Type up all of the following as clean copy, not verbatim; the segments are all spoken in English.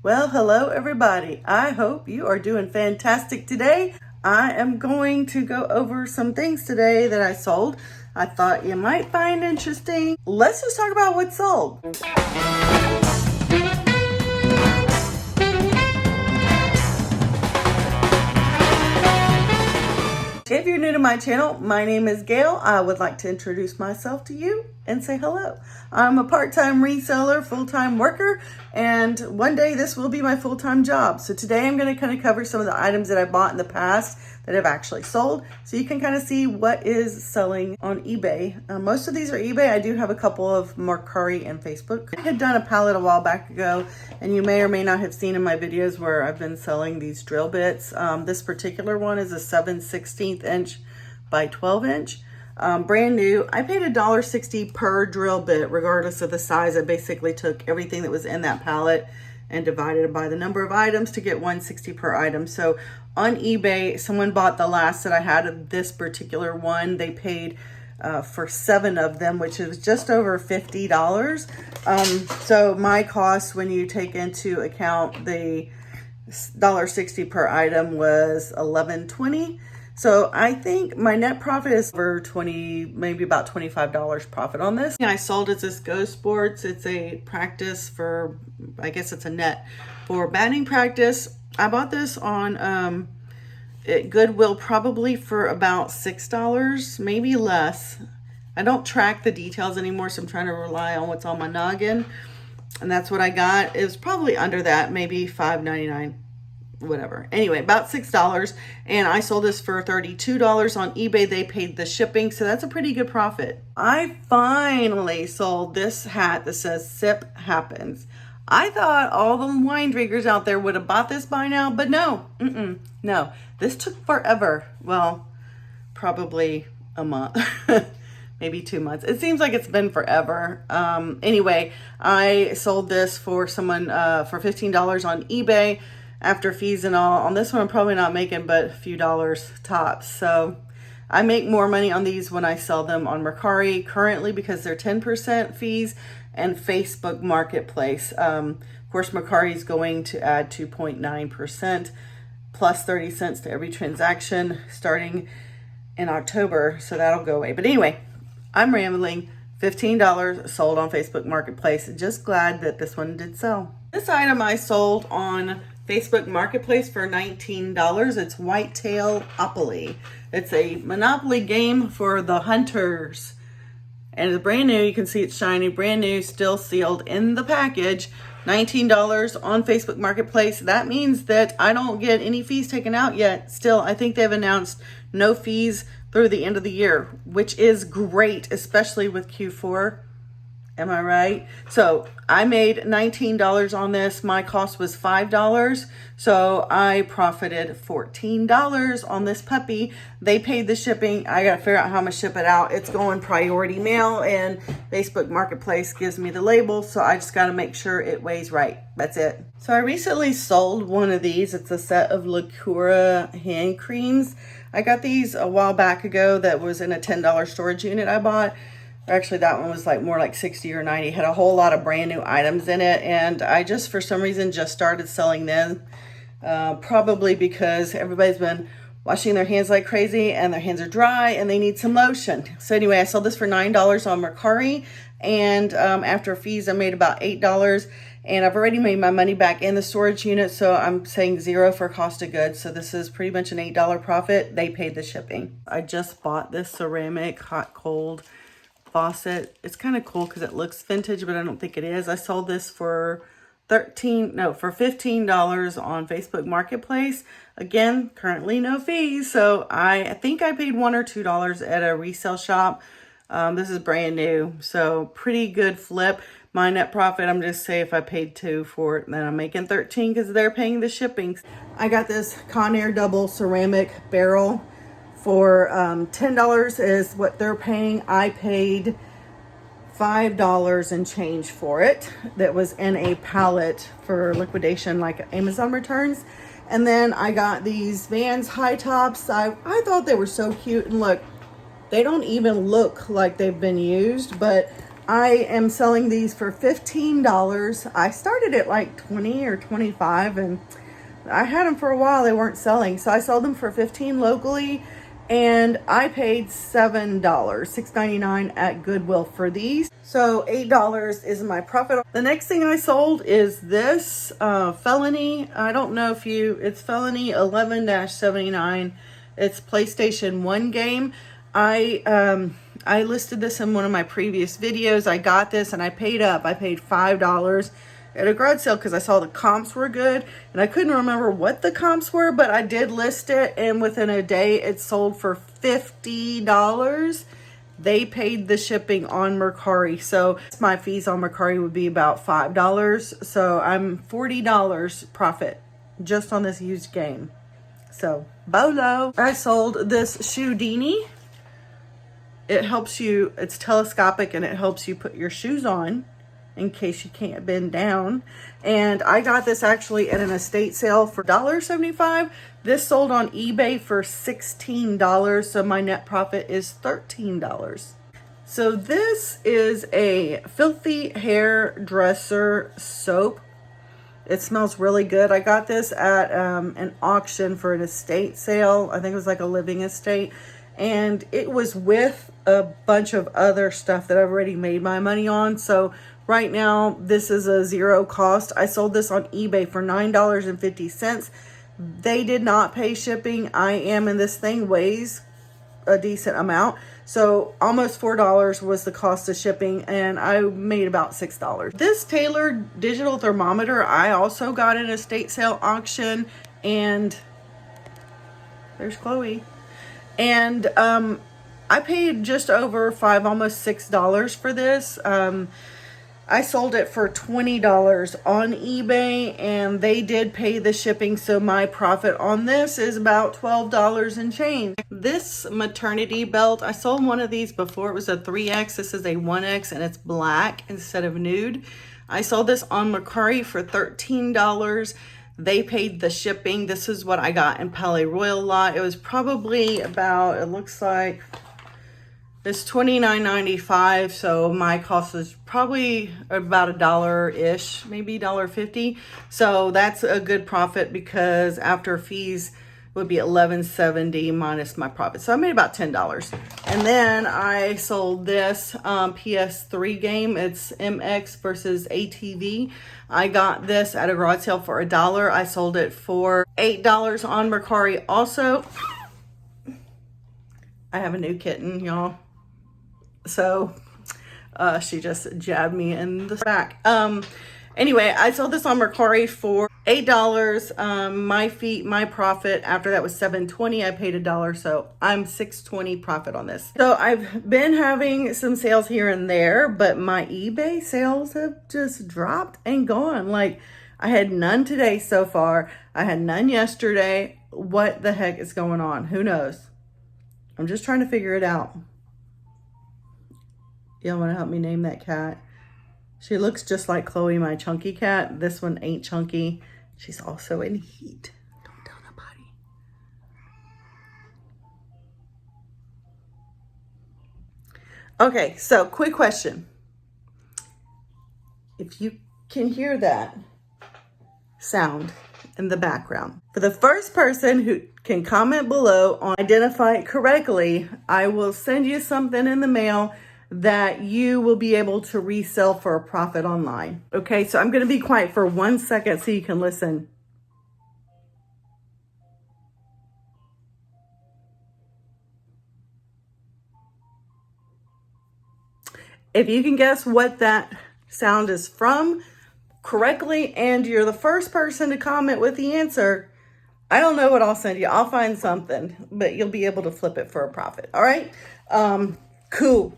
Well, hello everybody. I hope you are doing fantastic today. I am going to go over some things today that I sold. I thought you might find interesting. Let's just talk about what sold. If you're new to my channel, my name is Gail. I would like to introduce myself to you and say hello. I'm a part-time reseller, full-time worker, and one day this will be my full-time job. So today I'm going to kind of cover some of the items that I bought in the past that have actually sold, so you can kind of see what is selling on eBay. Most of these are eBay. I do have a couple of Mercari and Facebook. I had done a pallet a while back ago, and you may or may not have seen in my videos where I've been selling these drill bits. This particular one is a 7/16 inch by 12 inch. Brand new. I paid $1.60 per drill bit, regardless of the size. I basically took everything that was in that pallet and divided it by the number of items to get $1.60 per item. So on eBay, someone bought the last that I had of this particular one. They paid for 7 of them, which is just over $50. So my cost, when you take into account the $1.60 per item, was $11.20. So I think my net profit is over 20, maybe about $25 profit on this. I sold it this Go Sports. It's a practice for, I guess it's a net for batting practice. I bought this on at Goodwill probably for about $6, maybe less. I don't track the details anymore, so I'm trying to rely on what's on my noggin. And that's what I got. It was probably under that, maybe $5.99. Whatever. Anyway, about $6, and I sold this for $32 on eBay. They paid the shipping, so that's a pretty good profit. I finally sold this hat that says Sip Happens. I thought all the wine drinkers out there would have bought this by now, but no, no. This took forever. Well, probably a month, maybe 2 months. It seems like it's been forever. Anyway, I sold this for someone for $15 on eBay. After fees and all. On this one, I'm probably not making but a few dollars tops. So I make more money on these when I sell them on Mercari currently because they're 10% fees, and Facebook Marketplace. Of course, Mercari is going to add 2.9% plus 30 cents to every transaction starting in October. So that'll go away. But anyway, I'm rambling. $15 sold on Facebook Marketplace. Just glad that this one did sell. This item I sold on Facebook Marketplace for $19. It's Whitetail Opoly. It's a Monopoly game for the hunters. And it's brand new. You can see it's shiny, brand new, still sealed in the package. $19 on Facebook Marketplace. That means that I don't get any fees taken out yet. Still, I think they've announced no fees through the end of the year, which is great, especially with Q4. Am I right? So I made $19 on this. My cost was $5. So I profited $14 on this puppy. They paid the shipping. I got to figure out how I'm going to ship it out. It's going priority mail, and Facebook Marketplace gives me the label. So I just got to make sure it weighs right. That's it. So I recently sold one of these. It's a set of Lacura hand creams. I got these a while back ago. That was in a $10 storage unit I bought. Actually, that one was like more like 60 or 90. Had a whole lot of brand new items in it, and I just for some reason just started selling them. Probably because everybody's been washing their hands like crazy and their hands are dry and they need some lotion. So anyway, I sold this for $9 on Mercari, and after fees I made about $8, and I've already made my money back in the storage unit, so I'm saying 0 for cost of goods. So this is pretty much an $8 profit. They paid the shipping. I just bought this ceramic hot cold faucet. It's kind of cool because it looks vintage, but I don't think it is. I sold this for $15 on Facebook Marketplace. Again, currently no fees. So I think I paid $1 or $2 at a resale shop. This is brand new, so pretty good flip. My net profit, I'm just saying if I paid $2 for it, then I'm making $13 because they're paying the shipping. I got this Conair double ceramic barrel for $10 is what they're paying. I paid $5 and change for it. That was in a pallet for liquidation, like Amazon returns. And then I got these Vans high tops. I thought they were so cute, and look, they don't even look like they've been used, but I am selling these for $15. I started at like 20 or 25 and I had them for a while. They weren't selling. So I sold them for $15 locally and I paid $7, $6.99 at Goodwill for these. So $8 is my profit. The next thing I sold is this Felony. I don't know if it's Felony 11-79. It's PlayStation 1 game. I listed this in one of my previous videos. I got this and I paid up. I paid $5 at a garage sale because I saw the comps were good and I couldn't remember what the comps were, but I did list it and within a day it sold for $50. They paid the shipping on Mercari. So my fees on Mercari would be about $5. So I'm $40 profit just on this used game. So bolo. I sold this Shoedini. It helps you, it's telescopic and it helps you put your shoes on in case you can't bend down. And I got this actually at an estate sale for $1.75. This sold on eBay for $16. So my net profit is $13. So this is a Filthy Hairdresser soap. It smells really good. I got this at an auction for an estate sale. I think it was like a living estate. And it was with a bunch of other stuff that I've already made my money on. So right now, this is a zero cost. I sold this on eBay for $9.50. They did not pay shipping. And this thing weighs a decent amount. So almost $4 was the cost of shipping and I made about $6. This tailored digital thermometer, I also got in a estate sale auction and there's Chloe. And I paid just over $5, almost $6 for this. I sold it for $20 on eBay and they did pay the shipping. So my profit on this is about $12 and change. This maternity belt, I sold one of these before. It was a 3X. This is a 1X and it's black instead of nude. I sold this on Mercari for $13. They paid the shipping. This is what I got in Palais Royal lot. It was probably about, it looks like, it's $29.95, so my cost was probably about $1-ish, maybe $1.50. So that's a good profit because after fees would be $11.70 minus my profit. So I made about $10. And then I sold this PS3 game. It's MX versus ATV. I got this at a garage sale for $1. I sold it for $8 on Mercari. Also, I have a new kitten, y'all. So she just jabbed me in the back. Anyway, I sold this on Mercari for $8. My profit after that was $7.20. I paid $1, so I'm $6.20 profit on this. So I've been having some sales here and there, but my eBay sales have just dropped and gone. Like I had none today so far. I had none yesterday. What the heck is going on? Who knows? I'm just trying to figure it out. Y'all want to help me name that cat? She looks just like Chloe, my chunky cat. This one ain't chunky. She's also in heat. Don't tell nobody. Okay, so quick question. If you can hear that sound in the background, for the first person who can comment below on identify it correctly, I will send you something in the mail that you will be able to resell for a profit online. Okay, so I'm going to be quiet for 1 second so you can listen. If you can guess what that sound is from correctly and you're the first person to comment with the answer, I don't know what I'll send you. I'll find something, but you'll be able to flip it for a profit. All right? Cool.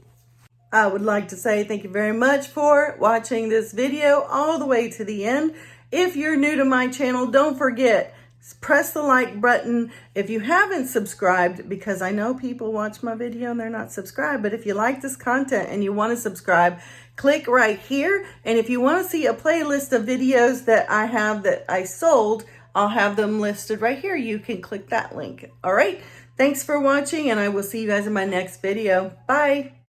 I would like to say thank you very much for watching this video all the way to the end. If you're new to my channel, don't forget, press the like button. If you haven't subscribed, because I know people watch my video and they're not subscribed, but if you like this content and you want to subscribe, click right here. And if you want to see a playlist of videos that I have that I sold, I'll have them listed right here. You can click that link. All right. Thanks for watching and I will see you guys in my next video. Bye.